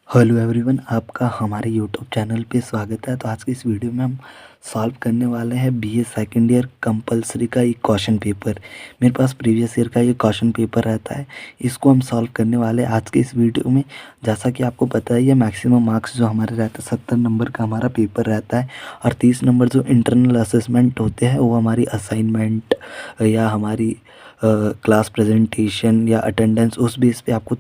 Hello everyone, आपका हमारे YouTube channel पे स्वागत है। तो आज की इस वीडियो में हम सॉल्व करने वाले हैं बीए सेकंड ईयर कंपलसरी का एक क्वेश्चन पेपर। मेरे पास प्रीवियस ईयर का ये क्वेश्चन पेपर रहता है, इसको हम सॉल्व करने वाले हैं आज के इस वीडियो में। जैसा कि आपको पता है, ये मैक्सिमम मार्क्स जो हमारे रहता है 70 नंबर का हमारा पेपर रहता है, और 30 नंबर जो इंटरनल असेसमेंट होते हैं वो हमारी असाइनमेंट या हमारी क्लास प्रेजेंटेशन या अटेंडेंस, उस बेस पे आपको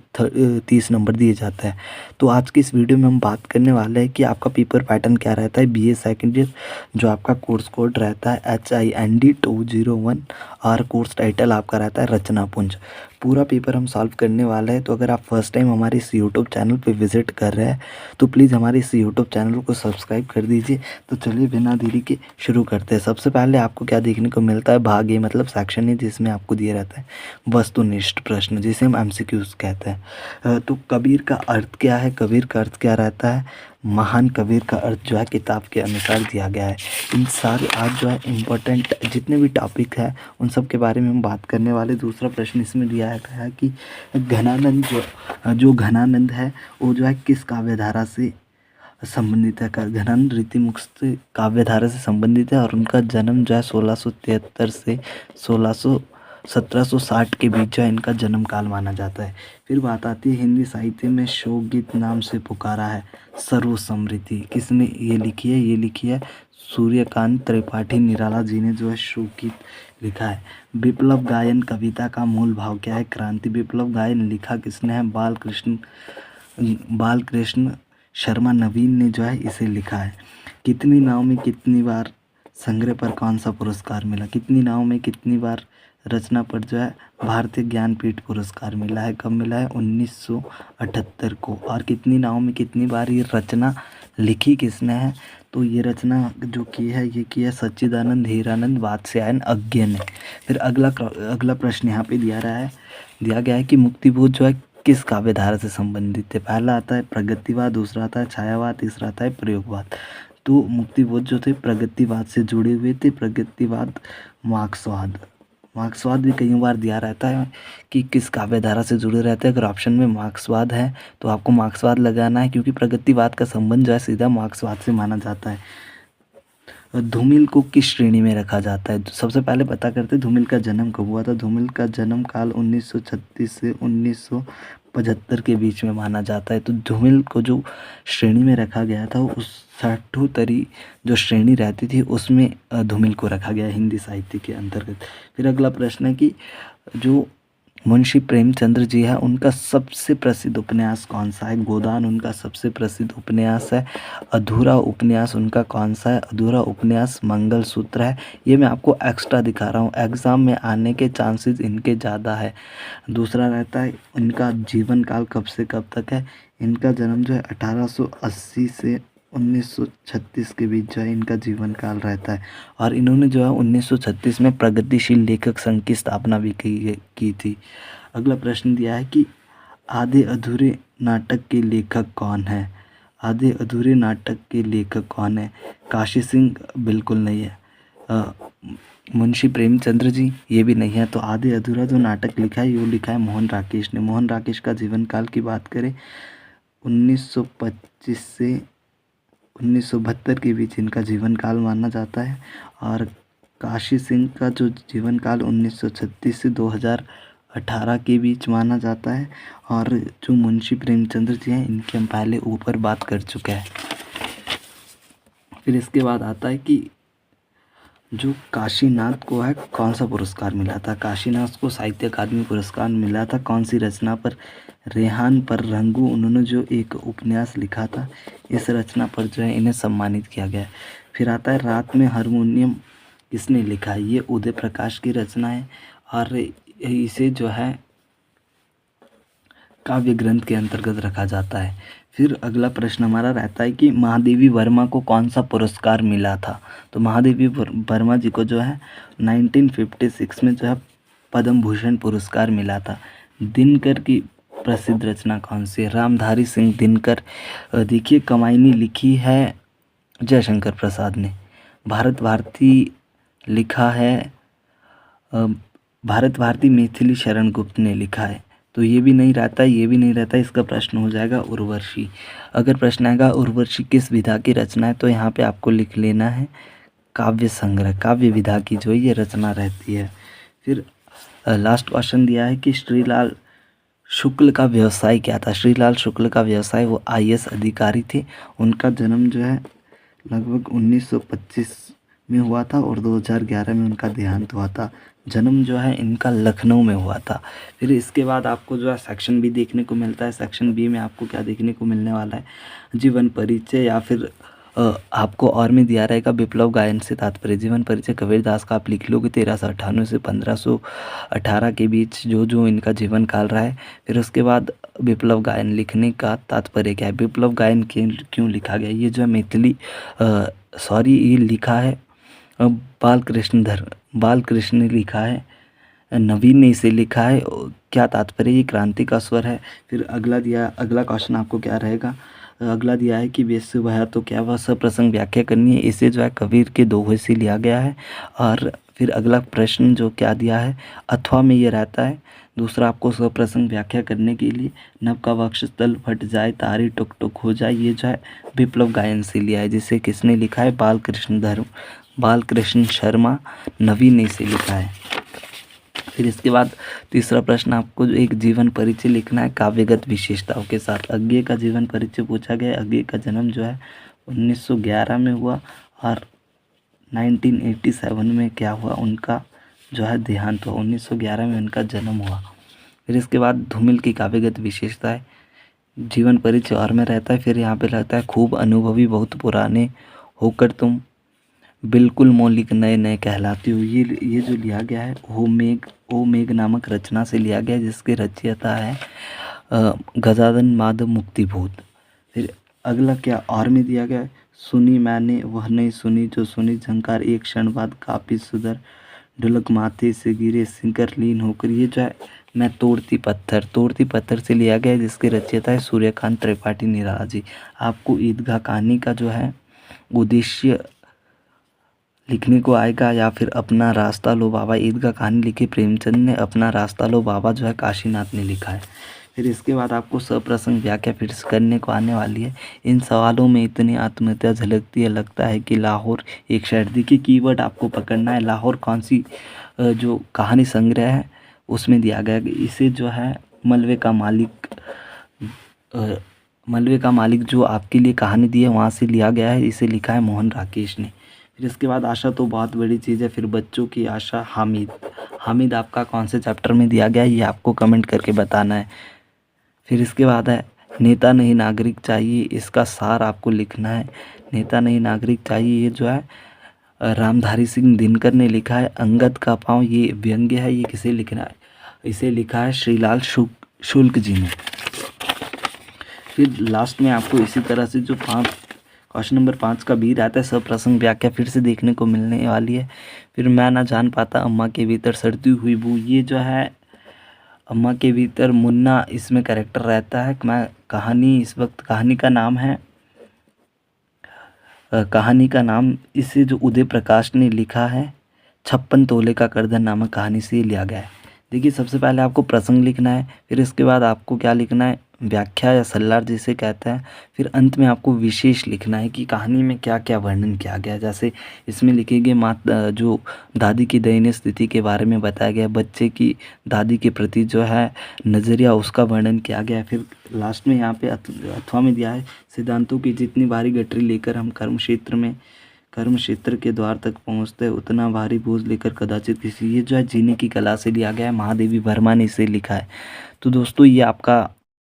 30 नंबर दिए जाता है। तो आज की इस वीडियो में हम बात करने वाले हैं कि आपका पेपर पैटर्न क्या रहता है बीए सेकंड ईयर, जो आपका कोर्स कोड रहता है HIND 201 और कोर्स टाइटल आपका रहता है रचना पुंज। पूरा पेपर हम सॉल्व करने वाले हैं। तो अगर आप फर्स्ट टाइम हमारे इस यूट्यूब चैनल पे विजिट कर रहे हैं तो प्लीज़ हमारे इस यूट्यूब चैनल को सब्सक्राइब कर दीजिए। तो चलिए बिना देरी के शुरू करते हैं। सबसे पहले आपको क्या देखने को मिलता है, भाग ए मतलब सेक्शन ए, जिसमें आपको दिया रहता है वस्तुनिष्ठ प्रश्न, जिसे हम MCQs कहते हैं। तो कबीर का अर्थ क्या है, कबीर का अर्थ क्या रहता है, महान कबीर का अर्थ जो है किताब के अनुसार दिया गया है। इन सारे आज जो है इम्पोर्टेंट जितने भी टॉपिक है उन सब के बारे में हम बात करने वाले। दूसरा प्रश्न इसमें दिया गया है कि घनानंद जो घनानंद है वो जो है किस काव्यधारा से संबंधित है। घनानंद रीतिमुक्त काव्यधारा से संबंधित है और उनका जन्म जो है 1673 से 1760 के बीच जो है इनका जन्म काल माना जाता है। फिर बात आती है हिंदी साहित्य में शोक गीत नाम से पुकारा है सर्व समृद्धि, किसने ये लिखी है? ये लिखी है सूर्यकांत त्रिपाठी निराला जी ने जो है शोक गीत लिखा है। विप्लव गायन कविता का मूल भाव क्या है? क्रांति। विप्लव गायन लिखा किसने है? बालकृष्ण शर्मा नवीन ने जो है इसे लिखा है। कितनी नाव में कितनी बार संग्रह पर कौन सा पुरस्कार मिला? कितनी नाव में कितनी बार रचना पर जो है भारतीय ज्ञानपीठ पुरस्कार मिला है? कब मिला है? 1978 को। और कितनी नाव में कितनी बार ये रचना लिखी किसने है? तो ये रचना जो की है ये की है सच्चिदानंद हीरानंद वात्स्यायन अज्ञ ने। फिर अगला प्रश्न यहाँ पे दिया गया है कि मुक्तिबोध जो है किस काव्यधारा से संबंधित है? पहला आता है प्रगतिवाद, दूसरा आता है छायावाद, तीसरा आता है प्रयोगवाद। तो मुक्तिबोध जो थे प्रगतिवाद से जुड़े हुए थे। प्रगतिवाद मार्क्सवाद भी कई बार दिया रहता है कि किस काव्यधारा से जुड़े रहते हैं। अगर ऑप्शन में मार्क्सवाद है तो आपको मार्क्सवाद लगाना है, क्योंकि प्रगतिवाद का संबंध जो है सीधा मार्क्सवाद से माना जाता है। धूमिल को किस श्रेणी में रखा जाता है? सबसे पहले पता करते हैं धूमिल का जन्म कब हुआ था। धूमिल का जन्म काल 1936 से 1975 के बीच में माना जाता है। तो धूमिल को जो श्रेणी में रखा गया था उस साठोत्तरी जो श्रेणी रहती थी उसमें धूमिल को रखा गया हिंदी साहित्य के अंतर्गत। फिर अगला प्रश्न है कि जो मुंशी प्रेमचंद्र जी है उनका सबसे प्रसिद्ध उपन्यास कौन सा है? गोदान उनका सबसे प्रसिद्ध उपन्यास है। अधूरा उपन्यास उनका कौन सा है? अधूरा उपन्यास मंगलसूत्र है। ये मैं आपको एक्स्ट्रा दिखा रहा हूँ, एग्ज़ाम में आने के चांसेस इनके ज़्यादा है। दूसरा रहता है इनका जीवन काल कब से कब तक है? इनका जन्म जो है 1880 से 1936 के बीच जो है इनका जीवन काल रहता है। और इन्होंने जो है 1936 में प्रगतिशील लेखक संघ की स्थापना भी की थी। अगला प्रश्न दिया है कि आधे अधूरे नाटक के लेखक कौन है? आधे अधूरे नाटक के लेखक कौन है? काशी सिंह बिल्कुल नहीं है। मुंशी प्रेमचंद्र जी ये भी नहीं है। तो आधे अधूरा जो नाटक लिखा है वो लिखा है मोहन राकेश ने। मोहन राकेश का जीवन काल की बात करें 1925 से 1972 के बीच इनका जीवन काल माना जाता है। और काशी सिंह का जो जीवन काल 1936 से 2018 के बीच माना जाता है। और जो मुंशी प्रेमचंद्र जी हैं इनकी हम पहले ऊपर बात कर चुके हैं। फिर इसके बाद आता है कि जो काशीनाथ को है कौन सा पुरस्कार मिला था? काशीनाथ को साहित्य अकादमी पुरस्कार मिला था। कौन सी रचना पर? रेहान पर रंगू, उन्होंने जो एक उपन्यास लिखा था इस रचना पर जो है इन्हें सम्मानित किया गया। फिर आता है रात में हारमोनियम किसने लिखा है? ये उदय प्रकाश की रचना है और इसे जो है काव्य ग्रंथ के अंतर्गत रखा जाता है। फिर अगला प्रश्न हमारा रहता है कि महादेवी वर्मा को कौन सा पुरस्कार मिला था? तो महादेवी वर्मा जी को जो है 1956 में जो है पद्म भूषण पुरस्कार मिला था। दिनकर की प्रसिद्ध रचना कौन सी है? रामधारी सिंह दिनकर। देखिए कमायनी लिखी है जयशंकर प्रसाद ने। भारत भारती लिखा है भारत भारती मैथिली शरण गुप्त ने लिखा है। तो ये भी नहीं रहता, ये भी नहीं रहता। इसका प्रश्न हो जाएगा उर्वशी। अगर प्रश्न आएगा उर्वशी किस विधा की रचना है, तो यहाँ पे आपको लिख लेना है काव्य संग्रह, काव्य विधा की जो ये रचना रहती है। फिर लास्ट क्वेश्चन दिया है कि श्रीलाल शुक्ल का व्यवसाय क्या था। श्रीलाल शुक्ल का व्यवसाय, वो आईएएस अधिकारी थे। उनका जन्म जो है लगभग 1925 में हुआ था और 2011 में उनका देहांत हुआ था। जन्म जो है इनका लखनऊ में हुआ था। फिर इसके बाद आपको जो है सेक्शन बी देखने को मिलता है। सेक्शन बी में आपको क्या देखने को मिलने वाला है, जीवन परिचय, या फिर आपको और में दिया रहेगा विप्लव गायन से तात्पर्य। जीवन परिचय कबीरदास का आप लिख लोगे 1398 से 1518 के बीच जो जो इनका जीवन काल रहा है। फिर उसके बाद विप्लव गायन लिखने का तात्पर्य क्या है, विप्लव गायन क्यों लिखा गया। ये जो है मैथिली ये लिखा है बालकृष्ण ने लिखा है, नवीन ने इसे लिखा है। क्या तात्पर्य, ये क्रांति का स्वर है। फिर अगला क्वेश्चन आपको क्या रहेगा, अगला दिया है कि वेश्य भया तो क्या, वह सप्रसंग व्याख्या करनी है। इसे जो है कबीर के दोहे से लिया गया है। और फिर अगला प्रश्न जो क्या दिया है, अथवा में ये रहता है। दूसरा आपको सप्रसंग व्याख्या करने के लिए नभ का वक्षस्थल फट जाए, तारी टुक टुक हो जाए, ये जो है विप्लव गायन से लिया है, जिसे किसने लिखा है, बालकृष्ण शर्मा नवीन ने इसे लिखा है। फिर इसके बाद तीसरा प्रश्न आपको जो एक जीवन परिचय लिखना है काव्यगत विशेषताओं के साथ। अज्ञेय का जीवन परिचय पूछा गया है। अज्ञेय का जन्म जो है 1911 में हुआ और 1987 में क्या हुआ, उनका जो है देहांत हुआ। 1911 में उनका जन्म हुआ। फिर इसके बाद धूमिल की काव्यगत विशेषता है, जीवन परिचय और में रहता है। फिर यहाँ पे रहता है खूब अनुभवी बहुत पुराने होकर तुम बिल्कुल मौलिक नए नए कहलाती हो। ये जो लिया गया है ओ मेघ नामक रचना से लिया गया है, जिसके रचयिता है गजानन माधव मुक्तिभूत। फिर अगला क्या और में दिया गया है, सुनी मैंने वह नहीं सुनी जो सुनी, झंकार एक क्षण बाद काफी सुधर, ढुलक माथे से गिरे सिंकर लीन होकर। ये जो है मैं तोड़ती पत्थर से लिया गया है, जिसके रचयिता है सूर्यकांत त्रिपाठी निराला जी। आपको ईदगाह कहानी का जो है उद्देश्य लिखने को आएगा, या फिर अपना रास्ता लो बाबा। ईदगाह कहानी लिखी प्रेमचंद ने, अपना रास्ता लो बाबा जो है काशीनाथ ने लिखा है। फिर इसके बाद आपको सप्रसंग व्याख्या फिर से करने को आने वाली है। इन सवालों में इतनी आत्मीयता झलकती है, लगता है कि लाहौर एक शहर। देखिए कीवर्ड आपको पकड़ना है, लाहौर कौन सी जो कहानी संग्रह है उसमें दिया गया है। इसे जो है मलबे का मालिक जो आपके लिए कहानी दी है वहाँ से लिया गया है। इसे लिखा है मोहन राकेश ने। फिर इसके बाद आशा तो बहुत बड़ी चीज़ है। फिर बच्चों की आशा हामिद आपका कौन से चैप्टर में दिया गया है, ये आपको कमेंट करके बताना है। फिर इसके बाद है नेता नहीं नागरिक चाहिए, इसका सार आपको लिखना है। नेता नहीं नागरिक चाहिए, ये जो है रामधारी सिंह दिनकर ने लिखा है। अंगद का पाँव, ये व्यंग्य है, ये किसे लिखना है, इसे लिखा है श्रीलाल शुक्ल जी ने। फिर लास्ट में आपको इसी तरह से जो क्वेश्चन नंबर 5 का बी रहता है सप्रसंग व्याख्या फिर से देखने को मिलने वाली है। फिर मैं ना जान पाता अम्मा के भीतर सड़ती हुई बू, ये जो है अम्मा के भीतर मुन्ना इसमें कैरेक्टर रहता है। मैं कहानी इस वक्त कहानी का नाम इसे जो उदय प्रकाश ने लिखा है 56 तोले का करधन नामक कहानी से लिया गया है। देखिए सबसे पहले आपको प्रसंग लिखना है, फिर इसके बाद आपको क्या लिखना है, व्याख्या या सल्लार जिसे कहते हैं। फिर अंत में आपको विशेष लिखना है कि कहानी में क्या क्या वर्णन किया गया। जैसे इसमें लिखेंगे जो दादी की दयनीय स्थिति के बारे में बताया गया, बच्चे की दादी के प्रति जो है नज़रिया उसका वर्णन किया गया। फिर लास्ट में यहाँ पे अथवा में दिया है सिद्धांतों की जितनी भारी गठरी लेकर हम कर्म क्षेत्र के द्वार तक पहुँचते उतना भारी बोझ लेकर कदाचित किसी, ये जो है जीने की कला से लिया गया है। महादेवी वर्मा ने इसे लिखा है। तो दोस्तों ये आपका